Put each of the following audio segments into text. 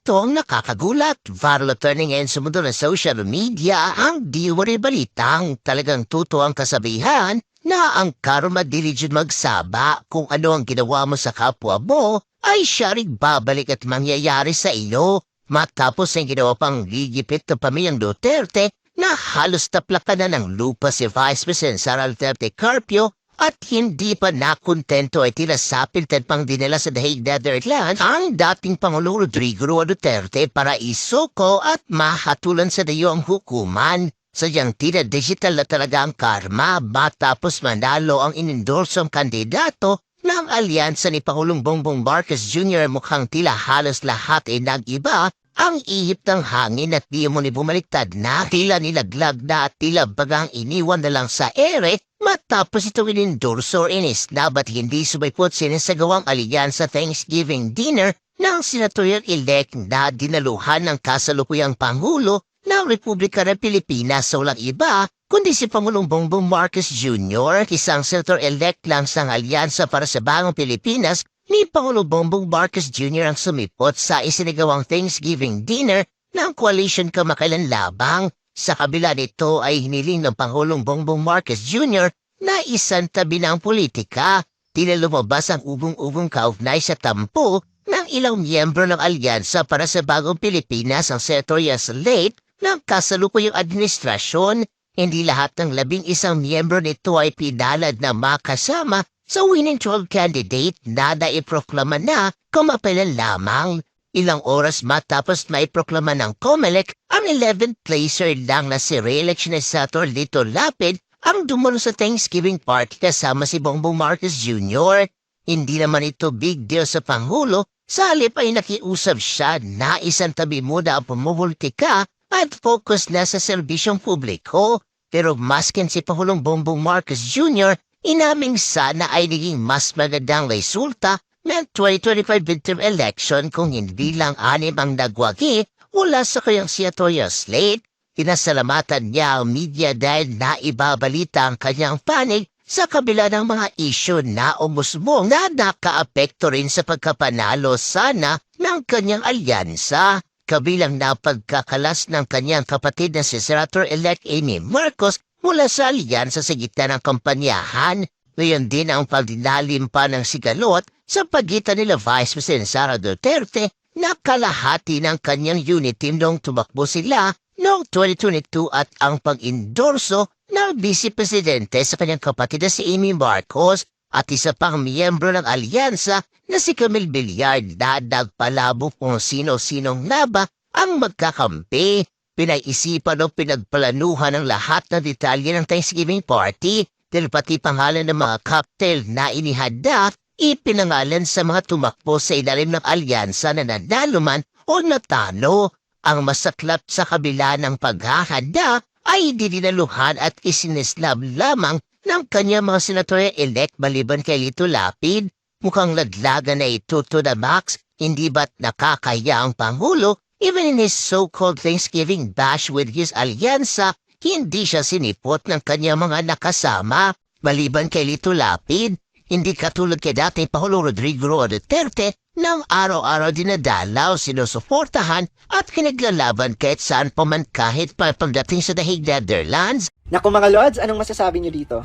Ito ang nakakagulat. Viral turning ngayon sa mundo ng social media ang di-wari balitang talagang totoo ang kasabihan na ang karma diligid magsaba. Kung ano ang ginawa mo sa kapwa mo, ay siya rin babalik at mangyayari sa iyo. Matapos ang ginawa pang ligipit ng pamilyang Duterte na halos taplakan na ng lupa si Vice President Sara Duterte Carpio at hindi pa nakontento ay tila sapiltan pang dinala sa The Hague, Netherlands ang dating Pangulong Rodrigo Roa Duterte para isoko at mahatulan sa dayo ang hukuman. Sadyang tila digital na talaga ang karma matapos manalo ang inindorsong kandidato ng alyansa ni Pangulong Bongbong Marcos Jr. Mukhang tila halos lahat ay nag-iba ang ihip ng hangin at di mo ni bumaliktad na tila nilaglag na at tila bagang iniwan na lang sa ere matapos ito inendorso or inisnab at hindi sumaipot sinisagawang alyansa Thanksgiving dinner ng senatorial-elect na dinaluhan ng kasalukuyang Pangulo ng Republika ng Pilipinas sa walang iba kundi si Pangulong Bongbong Marcos Jr. Isang senator-elect lang sa alyansa para sa Bagong Pilipinas ni Pangulong Bongbong Marcos Jr. ang sumipot sa isinagawang Thanksgiving dinner ng Coalition Kamakailan Labang. Sa kabila nito ay hiniling ng Pangulong Bongbong Marcos Jr. na isang tabi ng politika. Tila lumabas ang ubong-ubong kaugnay sa tampo ng ilang miyembro ng alyansa para sa Bagong Pilipinas ang senatorial slate ng kasalukuyang administrasyon. Hindi lahat ng 11 miyembro nito ay pinalad na makasama sa winning 12 candidate na naiproklama na kumapilan lamang. Ilang oras matapos maiproklama ng COMELEC, ang 11th placer lang na si re-election na Senator Lito Lapid ang dumalo sa Thanksgiving party kasama si Bongbong Marcos Jr. Hindi naman ito big deal sa Pangulo, sa halip ay nakiusap siya na isang tabi muna ang pumupolitika at focus na sa serbisyong publiko. Pero maskin si Pangulong Bongbong Marcos Jr., inaming sana ay naging mas magandang resulta ng 2025 midterm election kung hindi lang 6 ang nagwagi mula sa kanyang senatorial slate. Pinasalamatan niya ang media dahil naibabalita ang kanyang panig sa kabila ng mga isyu na umusbong na nakaapekto rin sa pagkapanalo sana ng kanyang alyansa. Kabilang na pagkakalas ng kanyang kapatid na si Senator-elect Amy Marcos mula sa alyansa sa gitna ng kampanyahan. Ngayon din ang pagdinalim pa ng sigalot sa pagitan nila Vice President Sara Duterte na kalahati ng kanyang unit team noong tumakbo sila noong 2022 at ang pag-endorso ng Vice Presidente sa kanyang kapatid na si Amy Marcos at isa pang miyembro ng alyansa na si Camille Villar na nagpalabo kung sino-sinong naba ang magkakampi. Pinaisipan o pinagplanuhan ng lahat ng detalye ng Thanksgiving party dahil pati pangalan ng mga cocktail na inihanda ipinangalan sa mga tumakbo sa ilalim ng alyansa na nanalo man o natalo. Ang masaklap sa kabila ng paghahanda ay dinaluhan at isinislab lamang ng kanya mga senatorial-elect maliban kay Lito Lapid. Mukhang laglagan na ito to the max, hindi ba't nakakaya ang Pangulo? Even in his so-called Thanksgiving bash with his alyansa, hindi siya sinipot ng kanyang mga nakasama. Maliban kay Lito Lapid, hindi katulad kay dating Pangulong Rodrigo Roa Duterte nang araw-araw dinadalaw, sinusuportahan at kinaglalaban kahit saan pa man kahit pa pagdating sa The Hague, Netherlands. Naku mga Lods, anong masasabi nyo dito?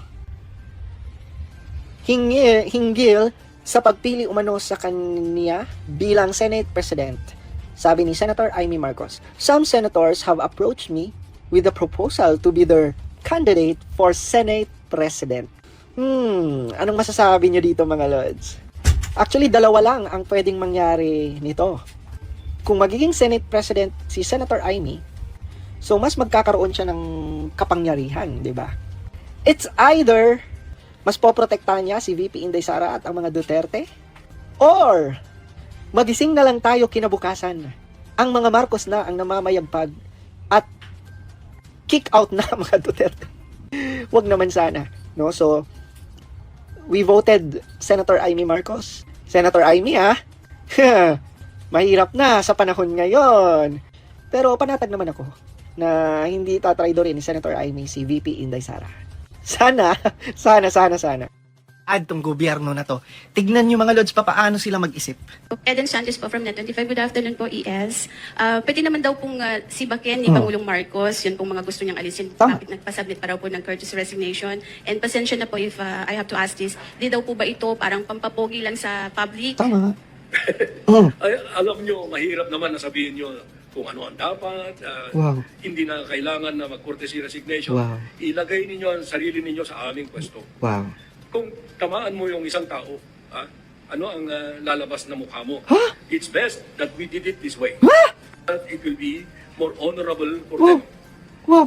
Hinggil sa pagpili umano sa kanya bilang Senate President. Sabi ni Senator Amy Marcos, "Some senators have approached me with a proposal to be their candidate for Senate President." Anong masasabi nyo dito mga Lods? Actually, dalawa lang ang pwedeng mangyari nito. Kung magiging Senate President si Senator Amy, so mas magkakaroon siya ng kapangyarihan, di ba? It's either mas poprotektahan niya si VP Inday Sara at ang mga Duterte, or magising na lang tayo kinabukasan. Ang mga Marcos na ang namamayagpag at kick out na mga Duterte. Wag naman sana, no? So, we voted Senator Amy Marcos. Senator Amy, mahirap na sa panahon ngayon. Pero panatag naman ako na hindi tatraidorin ni Senator Amy si VP Inday Sara. Sana. adtong gobyerno na to. Tignan nyo mga lods pa paano sila mag-isip. Eden Sanchez po from Net25. Good afternoon po, ES. Pwede naman daw pong sibakin ni Hmm. Pangulong Marcos, yun pong mga gusto niyang alisin. Tama. Bakit nagpasubmit pa raw po ng courtesy resignation. And pasensya na po if I have to ask this, di daw po ba ito parang pampapogi lang sa public? Tama. Mm. Ay, alam nyo, mahirap naman na sabihin nyo kung ano ang dapat. Wow. Hindi na kailangan na mag-courtesy resignation. Wow. Ilagay ninyo ang sarili ninyo sa aming pwesto. Wow. Kung tamaan mo yung isang tao, ano ang lalabas na mukha mo? It's best that we did it this way. That it will be more honorable for Wow. them. Wow.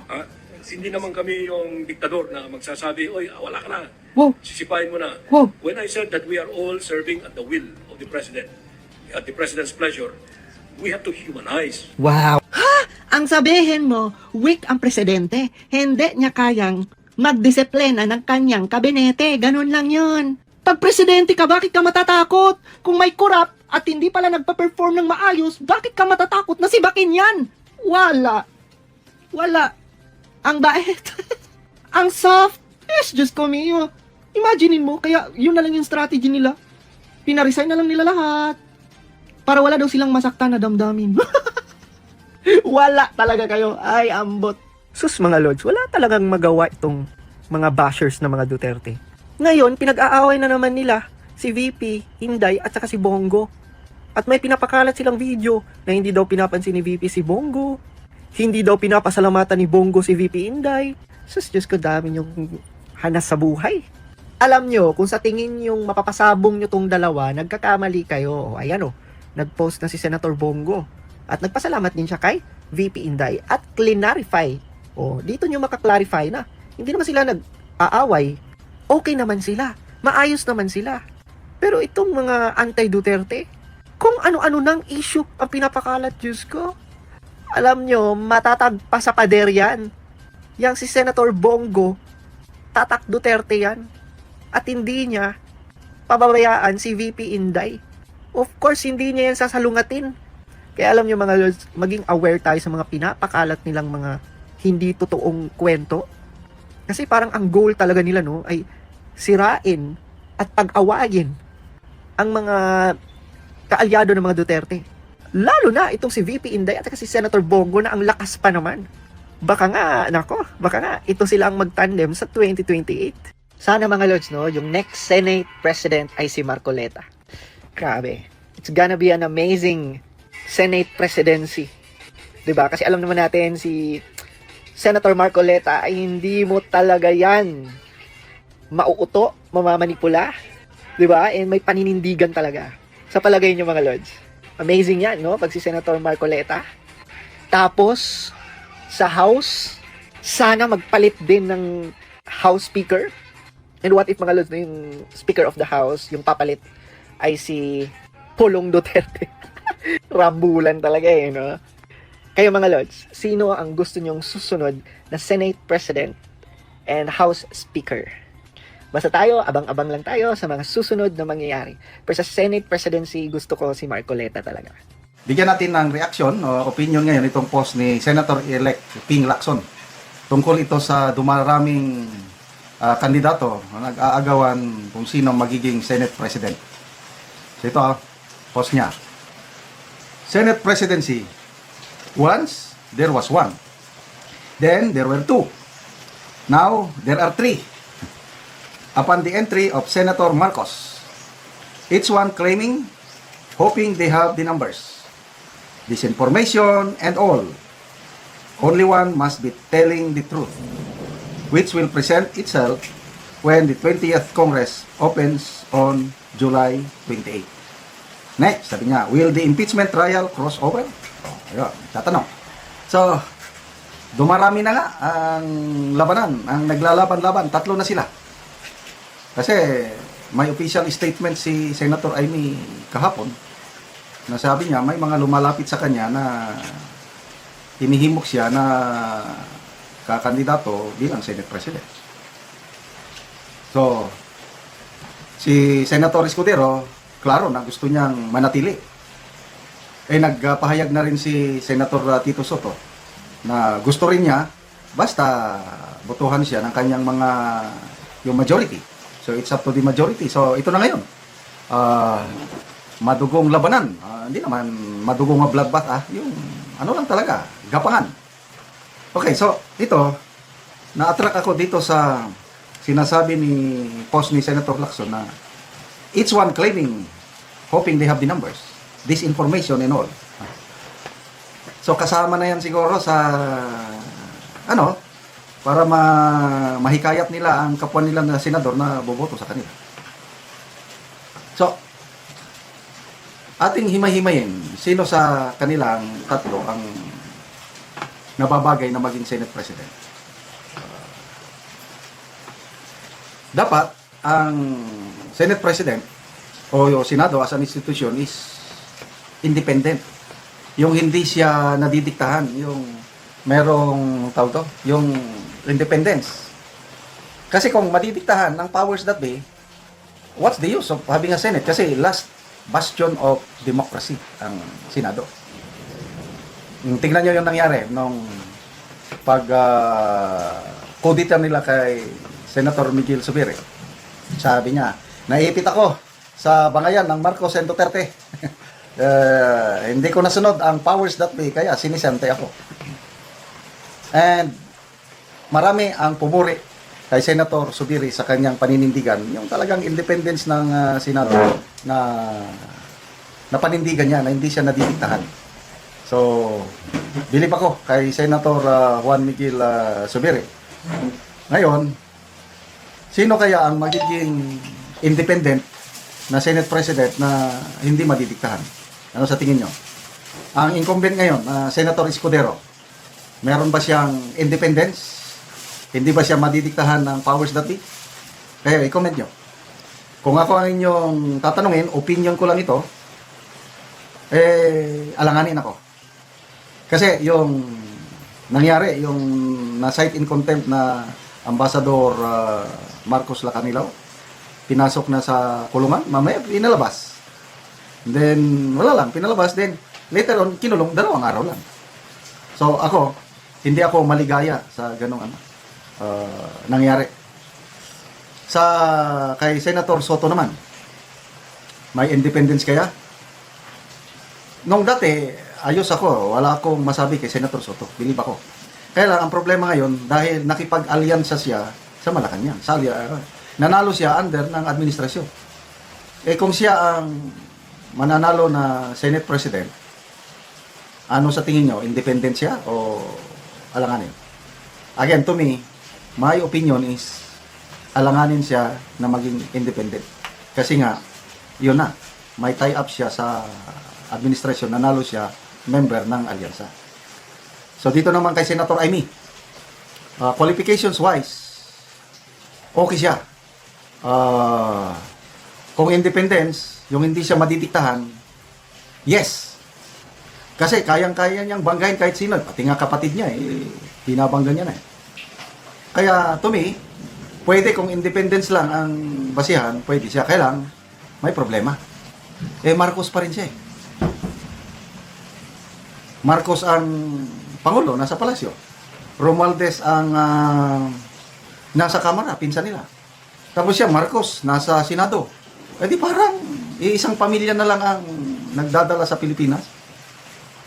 Hindi naman kami yung diktador na magsasabi, oy, wala ka na. Wow. Sisipain mo na. Wow. When I said that we are all serving at the will of the President, at the President's pleasure, we have to humanize. Wow. Ha? Ang sabihin mo, weak ang presidente. Hindi niya kayang magdisiplina ng kanyang kabinete. Ganun lang yun. Pag presidente ka, bakit ka matatakot? Kung may korap at hindi pala nagpa-perform ng maayos, bakit ka matatakot na sibakin yan? Wala. Wala. Ang bait. Ang soft. Yes, just kumio. Imaginein mo, kaya yun na lang yung strategy nila. Pinaresign na lang nila lahat. Para wala daw silang masaktan na damdamin. Wala talaga kayo. Ay, ambot. Sus mga lords, wala talagang magawa itong mga bashers na mga Duterte. Ngayon, pinag-aaway na naman nila si VP, Inday, at saka si Bongo. At may pinapakalat silang video na hindi daw pinapansin ni VP si Bongo. Hindi daw pinapasalamatan ni Bongo si VP Inday. Sus, Diyos ko, dami yung hanas sa buhay. Alam nyo, kung sa tingin yung mapapasabong nyo tong dalawa, nagkakamali kayo. Ayan o, nag-post na si Senator Bongo. At nagpasalamat din siya kay VP Inday. At clarify. O, dito nyo makaklarify na. Hindi naman sila nag-aaway. Okay naman sila. Maayos naman sila. Pero itong mga anti-Duterte, kung ano-ano nang issue ang pinapakalat, Diyos ko. Alam nyo, matatagpa sa pader yan. Yang si Senator Bongo, tatak Duterte yan. At hindi niya pababayaan si VP Inday. Of course, hindi niya yan sasalungatin. Kaya alam nyo mga lords, maging aware tayo sa mga pinapakalat nilang mga hindi totoong kwento. Kasi parang ang goal talaga nila no ay sirain at pag-awayin ang mga kaalyado ng mga Duterte. Lalo na itong si VP Inday at si Senator Bongo na ang lakas pa naman. Baka nga ito sila ang magtandem sa 2028. Sana mga lords no, yung next Senate President ay si Marcoleta. Grabe. It's gonna be an amazing Senate presidency. 'Di ba? Kasi alam naman natin si Senator Marcoleta ay hindi mo talaga yan mauuto, mamamanipula. 'Di ba? And may paninindigan talaga. Sa palagay niyo mga lords. Amazing yan, no? Pag si Senator Marcoleta. Tapos, sa House, sana magpalit din ng House Speaker. And what if mga lords, no, yung Speaker of the House, yung papalit, ay si Pulong Duterte. Rambulan talaga eh, no? Kayo mga lords, sino ang gusto nyong susunod na Senate President and House Speaker? Basta tayo, abang-abang lang tayo sa mga susunod na mangyayari. Pero sa Senate Presidency, gusto ko si Marcoleta talaga. Bigyan natin ng reaksyon o opinion ngayon itong post ni Senator-elect Ping Lacson. Tungkol ito sa dumaraming kandidato na nag-aagawan kung sino magiging Senate President. So ito, post niya. Senate Presidency. Once, there was one. Then, there were two. Now, there are three. Upon the entry of Senator Marcos, each one claiming, hoping they have the numbers, disinformation and all. Only one must be telling the truth, which will present itself when the 20th Congress opens on July 28. Next, sabi niya, will the impeachment trial cross over? Ayun, tatanong. So, dumarami na nga ang labanan, ang naglalaban-laban, tatlo na sila. Kasi may official statement si Senator Amy kahapon na sabi niya may mga lumalapit sa kanya na hinihimok siya na kakandidato bilang Senate President. So, si Senator Escudero, klaro na gusto niyang manatili. Nagpahayag na rin si Senator Tito Soto na gusto rin niya basta botohan siya ng kanyang mga yung majority So it's up to the majority. So ito na ngayon. Madugong labanan. Hindi naman madugong na bloodbath. Yung ano lang talaga, gapangan. Okay, so ito, na-attract ako dito sa sinasabi ni post ni Senator Lacson na each one claiming, hoping they have the numbers, this information and all. So kasama na yan siguro sa para mahikayat nila ang kapwa nila na senador na boboto sa kanila. So, ating himay-himayin sino sa kanilang tatlo ang nababagay na maging Senate President. Dapat ang Senate President o yung Senado as an institution is independent. Yung hindi siya nadidiktahan, yung merong tawag to, yung independence. Kasi kung madidiktahan ng powers that be, what's the use of having a Senate? Kasi last bastion of democracy ang Senado. Tingnan nyo yung nangyari nung pag kudita nila kay Senator Miguel Zubiri. Sabi niya, naipit ako sa bangayan ng Marcos and Duterte. Hindi ko nasunod ang powers that be, kaya sinisente ako. And marami ang pumuri kay Senator Zubiri sa kanyang paninindigan, yung talagang independence ng Senado na panindigan niya, na hindi siya nadidiktahan. So, bilib ako kay Senator Juan Miguel Zubiri. Ngayon, sino kaya ang magiging independent na Senate President na hindi madidiktahan? Ano sa tingin nyo? Ang incumbent ngayon, Senator Escudero, meron ba siyang independence? Hindi ba siya madidiktahan ng powers that be? Kaya i-comment nyo. Kung ako ang inyong tatanungin, opinion ko lang ito, alanganin ako. Kasi yung nangyari, yung na-cite in contempt na Ambassador Marcos Lacanilao, pinasok na sa kulungan, mamaya pinalabas. Then, wala lang, pinalabas. Then, later on, kinulong, 2 araw lang. So, ako, hindi ako maligaya sa ganong nangyari. Sa kay Senator Soto naman, may independence kaya? Nung dati, ayos ako. Wala akong masabi kay Senator Soto. Bilib ako. Kaya lang, ang problema ngayon, dahil nakipag-alyansa siya sa Malacanang. Nanalo siya under ng administrasyon. Kung siya ang mananalo na Senate President, ano sa tingin nyo? Independent siya o alanganin? Again, to me, my opinion is alanganin siya na maging independent. Kasi nga, yun na, may tie-up siya sa administrasyon, nanalo siya, member ng alyansa. So, dito naman kay Senator Amy, qualifications-wise, okay siya. Kung independence, yung hindi siya madidiktahan, yes. Kasi kayang-kaya niyang banggain kahit sino. Pati nga kapatid niya, binabangga niya na. Kaya, to me, pwede kung independence lang ang basihan, pwede siya. Kaya lang, may problema. Marcos pa rin siya. Marcos ang Pangulo, nasa palasyo. Romualdez ang nasa Kamara, pinsan nila. Tapos siya, Marcos, nasa Senado. Di parang isang pamilya na lang ang nagdadala sa Pilipinas.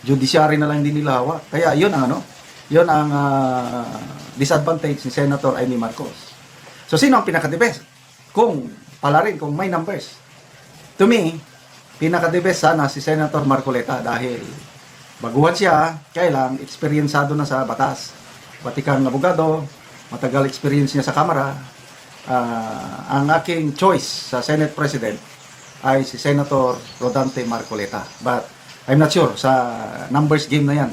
Judiciary na lang din nila hawak. Kaya yun ang yun ang disadvantage ni Senator Amy Marcos. So, sino ang pinaka-the best? Kung pala rin, kung may numbers. To me, pinaka-the best sana si Senator Marcoleta dahil baguhan siya, kaya lang, eksperyensado na sa batas. Pati kang abogado, matagal experience niya sa Kamara. Ang aking choice sa Senate President ay si Senator Rodante Marcoleta. But I'm not sure sa numbers game na yan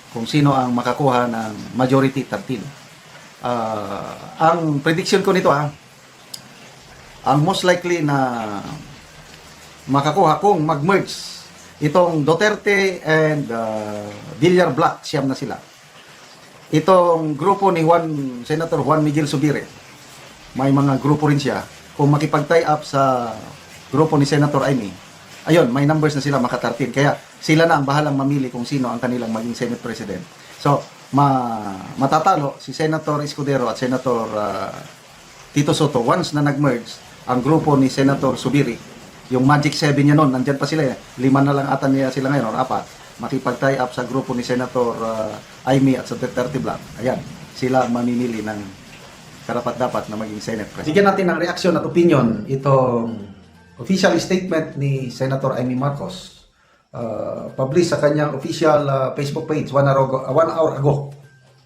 kung sino ang makakuha ng majority 13. Ang prediction ko nito ang most likely na makakuha kung mag-merge itong Duterte and Villar Black, siyam na sila. Itong grupo ni Senator Juan Miguel Zubiri, may mga grupo rin siya. Kung makipag-tie up sa grupo ni Senator Amy, ayun, may numbers na sila maka-13. Kaya sila na ang bahalang mamili kung sino ang kanilang maging Senate President. So, matatalo si Senator Escudero at Senator Tito Soto once na nag-merge ang grupo ni Senator Subiri. Yung Magic 7 niya noon, nandyan pa sila eh. 5 na lang ata niya sila ngayon, or 4. Makipag-tie up sa grupo ni Senator Amy at sa Duterte Black. Ayan, sila ang mamimili ng karapat-dapat na maging Senate President. Bigyan natin ng reaksyon at opinion itong official statement ni Senator Amy Marcos. Publish sa kanyang official Facebook page 1 hour ago.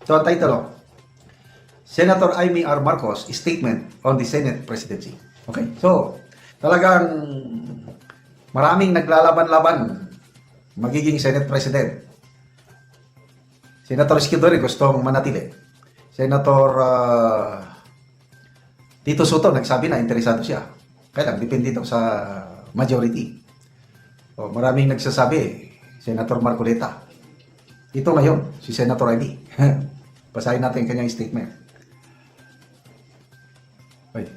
So, ang title, Senator Amy R. Marcos Statement on the Senate Presidency. Okay, so talagang maraming naglalaban-laban magiging Senate President. Senator Escudero gustong manatili. Senator Tito Soto nagsabi na interesado siya. Kaya lang, depende daw sa majority. O, maraming nagsasabi, Senator Marcoleta. Ito ngayon, si Senator Amy. Basahin natin kanyang statement. Wait,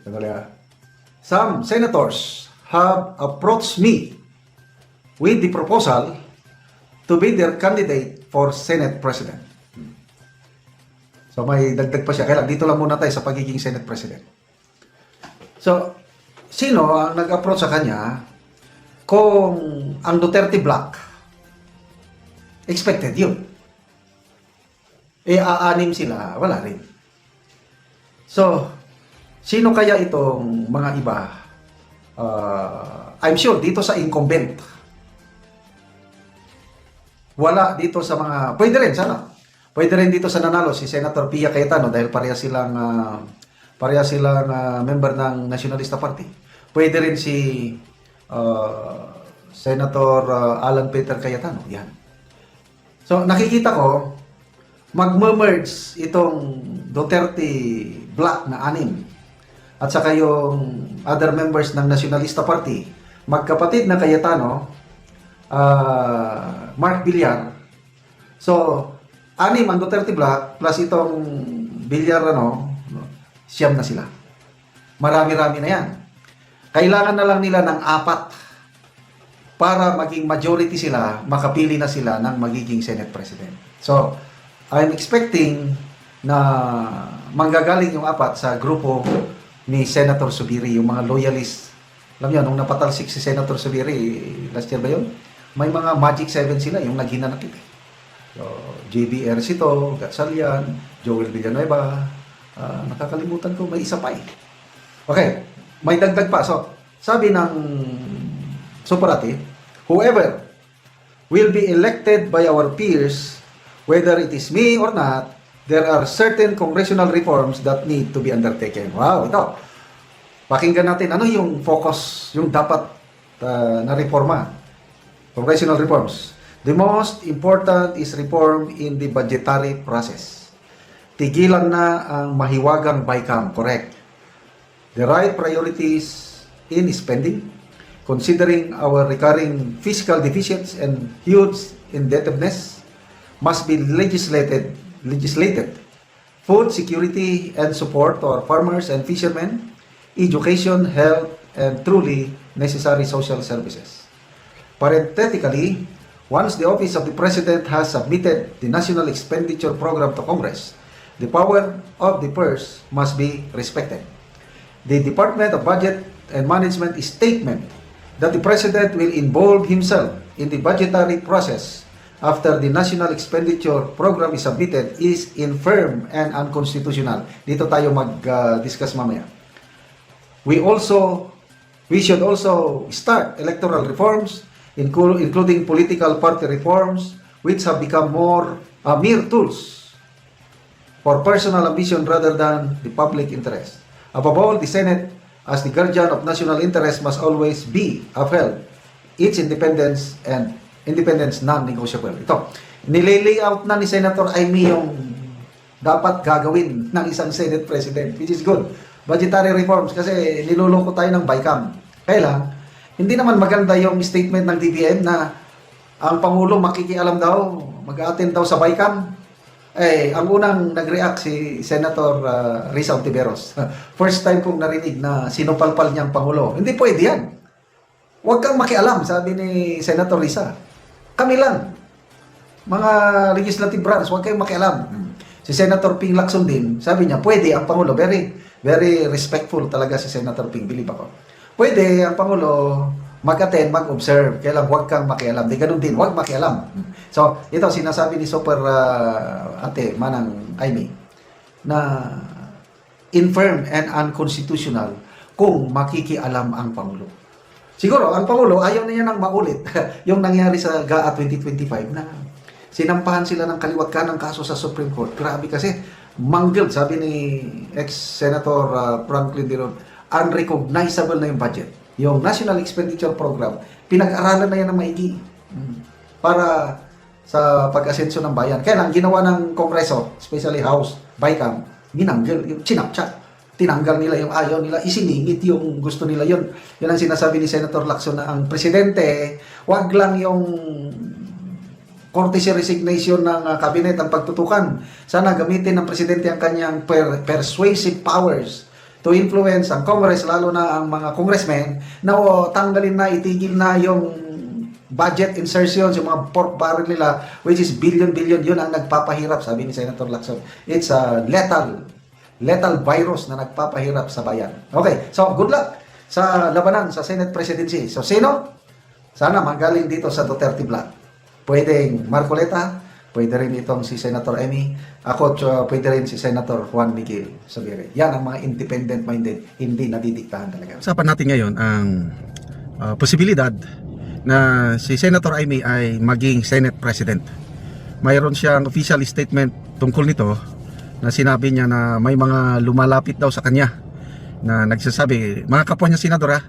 some senators have approached me with the proposal to be their candidate for Senate President. So may dagdag pa siya. Kaya lang, dito lang muna tayo sa pagiging Senate President. So, sino ang nag-approach sa kanya kung ang Duterte Black? Expected yun. Aanim sila, wala rin. So, sino kaya itong mga iba? I'm sure dito sa incumbent. Wala dito sa mga... Pwede rin, sana. Pwede rin dito sa nanalo si Senator Pia Cayetano dahil pareha silang member ng Nationalista Party. Pwede rin si Senator Alan Peter Cayetano. Yan. So, nakikita ko, mag-merge itong Duterte Black na 6 at saka yung other members ng Nationalista Party, magkapatid na Cayetano, Mark Villar. So, 6 ang Duterte Black plus itong Villar, 9 na sila. Marami-rami na yan. Kailangan na lang nila ng 4 para maging majority sila, makapili na sila ng magiging Senate President. So, I'm expecting na manggagaling yung 4 sa grupo ni Senator Subiri, yung mga loyalists. Alam niyo, nung napatalsik si Senator Subiri, last year ba yun? May mga Magic 7 sila, yung naghinanakit. So, JB Ercito, Gatsalian, Joel Villanueva, nakakalimutan ko, may isa pa eh. Okay, may dagdag pa. So, sabi ng Suparati, whoever will be elected by our peers, whether it is me or not, there are certain congressional reforms that need to be undertaken. Wow, ito. Pakinggan natin, ano yung focus, yung dapat na reforma? Congressional reforms. The most important is reform in the budgetary process. Tigilan na ang mahiwagang BICAM, correct. The right priorities in spending, considering our recurring fiscal deficits and huge indebtedness, must be legislated. Food security and support to our farmers and fishermen, education, health, and truly necessary social services. Parenthetically, once the office of the President has submitted the National Expenditure Program to Congress, the power of the purse must be respected. The Department of Budget and Management statement that the President will involve himself in the budgetary process after the National Expenditure Program is submitted is infirm and unconstitutional. Dito tayo mag-discuss mamaya. We should also start electoral reforms, including political party reforms, which have become more mere tools for personal ambition rather than the public interest. Above all, the Senate, as the guardian of national interest, must always be upheld. Its independence non-negotiable. Ito, nilay-layout na ni Senator Amy yung dapat gagawin ng isang Senate President, which is good. Budgetary reforms, kasi niluloko tayo ng BICAM. Kaya lang, hindi naman maganda yung statement ng DBM na ang Pangulo makikialam daw, mag-attend daw sa BICAM. Ang unang nag-react si Senator Risa Ontiveros. First time kong narinig na sinupalpal niyang Pangulo. Hindi pwede yan. Huwag kang makialam, sabi ni Senator Risa. Kami lang, mga legislative branch, huwag kayong makialam. Si Senator Ping Lacson din, sabi niya, pwede ang Pangulo. Very, Very respectful talaga si Senator Ping, believe ako. Pwede ang Pangulo mag-attend, mag-observe, kaya lang huwag kang makialam. Di ganun din, huwag makialam. So, ito sinasabi ni Super Ate Manang Aimee na infirm and unconstitutional kung makikialam ang Pangulo. Siguro, ang Pangulo, ayaw na niya nang maulit yung nangyari sa GAA 2025 na sinampahan sila ng kaliwat kanang kaso sa Supreme Court. Grabe kasi, mangled, sabi ni ex-Senator Franklin Diron, unrecognizable na yung budget. Yung National Expenditure Program, pinag-aralan na yan ng maigi para sa pag-asenso ng bayan. Kaya lang, ginawa ng Kongreso, especially House, BICAM, ginanggel, yung sinapchat. Tinanggal nila yung ayaw nila, isiningit yung gusto nila yun. Yun ang sinasabi ni Senator Lacson na ang presidente, wag lang yung courtesy resignation ng cabinet ang pagtutukan. Sana gamitin ng presidente ang kanyang persuasive powers to influence ang Congress, lalo na ang mga congressmen, na tanggalin na, itigil na yung budget insertions, yung mga pork barrel nila, which is billion, yun ang nagpapahirap, sabi ni Senator Lacson. It's a lethal virus na nagpapahirap sa bayan. Okay, so good luck sa labanan sa Senate presidency. So sino? Sana magaling dito sa Duterte Black. Pwedeng Marcoleta, pwede rin itong si Senator Amy, ako pwede rin si Senator Juan Miguel Zubiri. Yan ang mga independent-minded, hindi nadidiktahan talaga. Usapan natin ngayon ang posibilidad na si Senator Amy ay maging Senate President. Mayroon siyang official statement tungkol nito na sinabi niya na may mga lumalapit daw sa kanya na nagsasabi, mga kapwa niya senador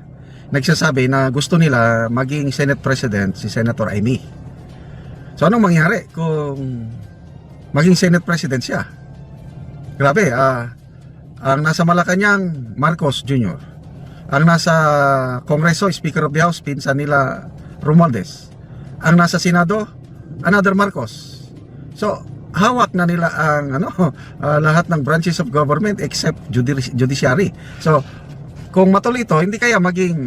nagsasabi na gusto nila maging Senate President si Senator Amy. So anong mangyari kung maging Senate President siya? Grabe, ang nasa Malacanang, Marcos Jr. Ang nasa Kongreso, Speaker of the House, pinsan nila Romualdez. Ang nasa Senado, another Marcos. So hawak na nila ang lahat ng branches of government except judiciary. So kung matuloy ito, hindi kaya maging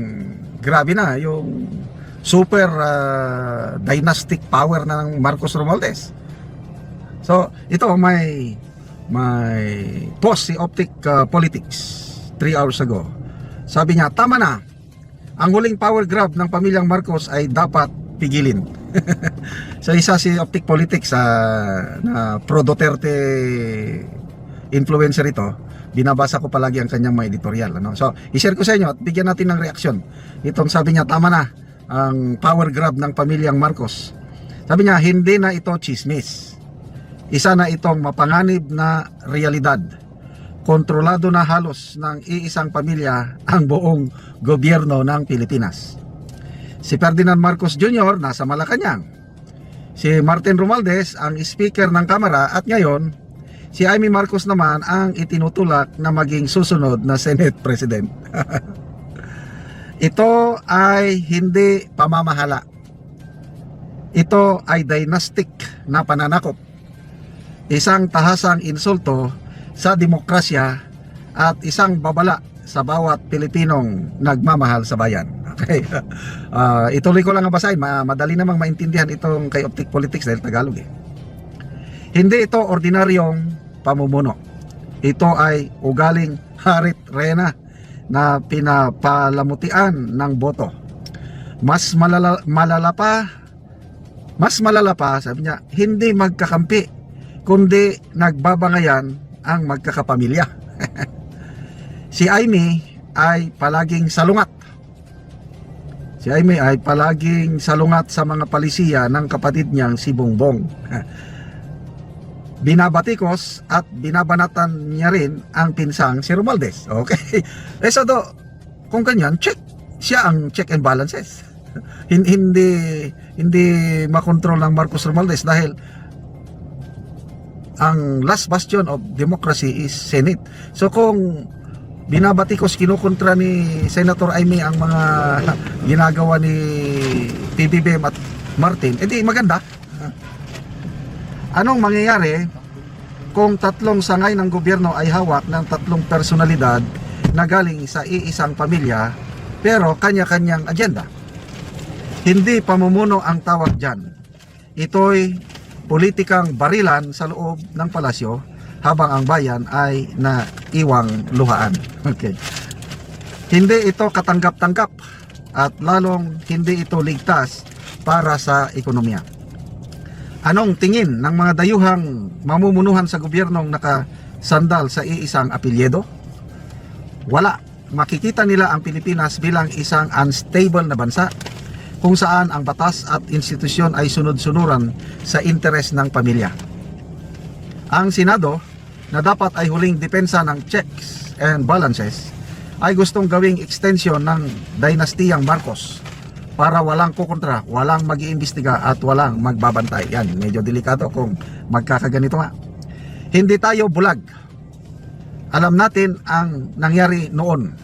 grabe na yung super dynastic power ng Marcos Romualdez. So ito may post si Optic Politics 3 hours ago. Sabi niya, tama na, ang huling power grab ng pamilyang Marcos ay dapat pigilin. So isa si Optic Politics na pro Duterte influencer ito. Binabasa ko palagi ang kanyang mga editorial, So i-share ko sa inyo at bigyan natin ng reaksyon. Itong sabi niya, tama na ang power grab ng pamilyang Marcos. Sabi niya, hindi na ito chismis. Isa na itong mapanganib na realidad. Kontrolado na halos ng iisang pamilya ang buong gobyerno ng Pilipinas. Si Ferdinand Marcos Jr. nasa Malacanang. Si Martin Romualdez ang speaker ng Kamara at ngayon si Amy Marcos naman ang itinutulak na maging susunod na Senate President. Ito ay hindi pamamahala. Ito ay dynastic na pananakop. Isang tahasang insulto sa demokrasya at isang babala sa bawat Pilipinong nagmamahal sa bayan. Okay. Ituloy ko lang ang basahin. Madali namang maintindihan itong kay Optic Politics dahil Tagalog Hindi ito ordinaryong pamumuno. Ito ay ugaling harit rena na pinapalamutian ng boto. Mas malala pa, sabi niya, hindi magkakampi, kundi nagbabangayan ang magkakapamilya. Si Amy ay palaging salungat. Si Amy ay palaging salungat sa mga palisiya ng kapatid niyang si Bongbong. Binabatikos at binabanatan niya rin ang pinsang si Romualdez. Okay? So kung ganyan, siya ang check and balances. Hindi makontrol ng Marcos Romualdez dahil ang last bastion of democracy is Senate. So kung binabatikos, kinukontra ni Senator Amy ang mga ginagawa ni PBBM at Martin, edi maganda. Anong mangyayari kung tatlong sangay ng gobyerno ay hawak ng tatlong personalidad na galing sa iisang pamilya pero kanya-kanyang agenda? Hindi pamumuno ang tawag dyan. Ito'y politikang barilan sa loob ng palasyo habang ang bayan ay naiwang luhaan. Okay. Hindi ito katanggap-tanggap at lalong hindi ito ligtas para sa ekonomiya. Anong tingin ng mga dayuhang mamumunuhan sa gobyernong nakasandal sa iisang apelyido? Wala. Makikita nila ang Pilipinas bilang isang unstable na bansa kung saan ang batas at institusyon ay sunod-sunuran sa interes ng pamilya. Ang Senado, na dapat ay huling depensa ng checks and balances, ay gustong gawing extension ng dinastiyang Marcos para walang kukontra, walang mag-iimbestiga at walang magbabantay. Yan, medyo delikado kung magkakaganito nga. Hindi tayo bulag. Alam natin ang nangyari noon.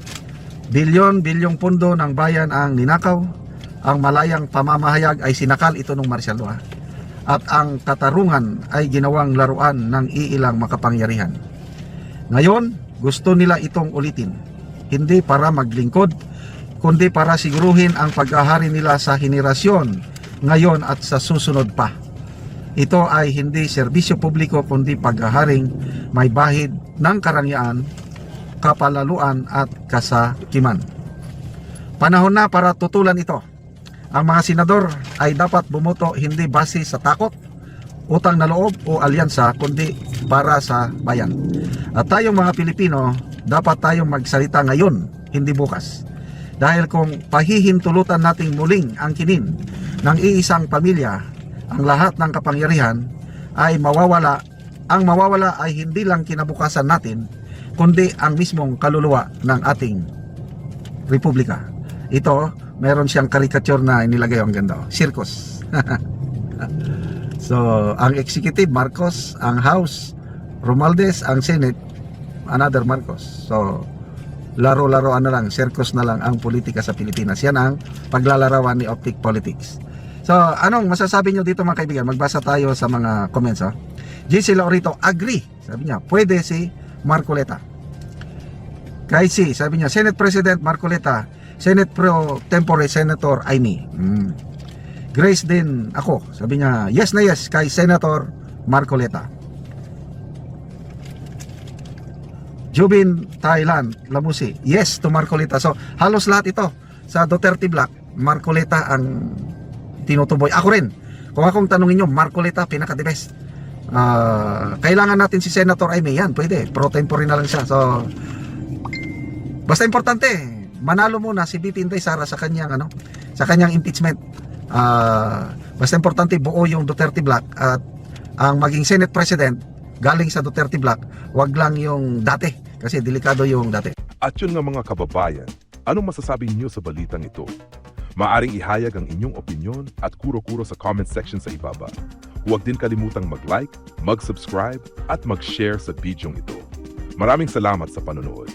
Bilyon-bilyong pundo ng bayan ang ninakaw, ang malayang pamamahayag ay sinakal ito ng martial law, at ang katarungan ay ginawang laruan ng iilang makapangyarihan. Ngayon, gusto nila itong ulitin. Hindi para maglingkod, kundi para siguruhin ang pag-ahari nila sa henerasyon ngayon at sa susunod pa. Ito ay hindi serbisyo publiko kundi pag-aharing may bahid ng karangyaan, kapalaluan at kasakiman. Panahon na para tutulan ito. Ang mga senador ay dapat bumoto hindi base sa takot, utang na loob o alyansa kundi para sa bayan. At tayong mga Pilipino, dapat tayong magsalita ngayon, hindi bukas. Dahil kung pahihintulutan nating muling ang kinin ng iisang pamilya, ang lahat ng kapangyarihan ay mawawala. Ang mawawala ay hindi lang kinabukasan natin, kundi ang mismong kaluluwa ng ating republika. Ito, meron siyang karikature na inilagay, ang ganda. Circus. So, ang executive, Marcos. Ang House, Romualdez. Ang Senate, another Marcos. So, laro-laroan na lang, circus na lang ang politika sa Pilipinas. Yan ang paglalarawan ni Optic Politics. So, anong masasabi nyo dito mga kaibigan? Magbasa tayo sa mga comments. GC Laurito, agree. Sabi niya, pwede si Marcoleta. Kay C, sabi niya, Senate President Marcoleta, Senate Pro Tempore Senator Amy. Grace din ako. Sabi niya, yes na yes kay Senator Marcoleta. Jubin Thailand, Lamusi, yes to Marcoleta. So, halos lahat ito sa Duterte Black, Marcoleta ang tinutuboy. Ako rin. Kung akong tanungin nyo, Marcoleta, pinaka-the best. Kailangan natin si Senator Amy. Yan, pwede. Pro tempore na lang siya. So, basta importante, manalo muna si BP Inday Sara sa kanyang, sa kanyang impeachment. Basta importante, buo yung Duterte Black at ang maging Senate President galing sa Duterte Black, wag lang yung dati. Kasi delikado yung dati. At yun nga mga kababayan, anong masasabi niyo sa balitang ito? Maaring ihayag ang inyong opinyon at kuro-kuro sa comment section sa ibaba. Huwag din kalimutang mag-like, mag-subscribe at mag-share sa bidyong ito. Maraming salamat sa panonood.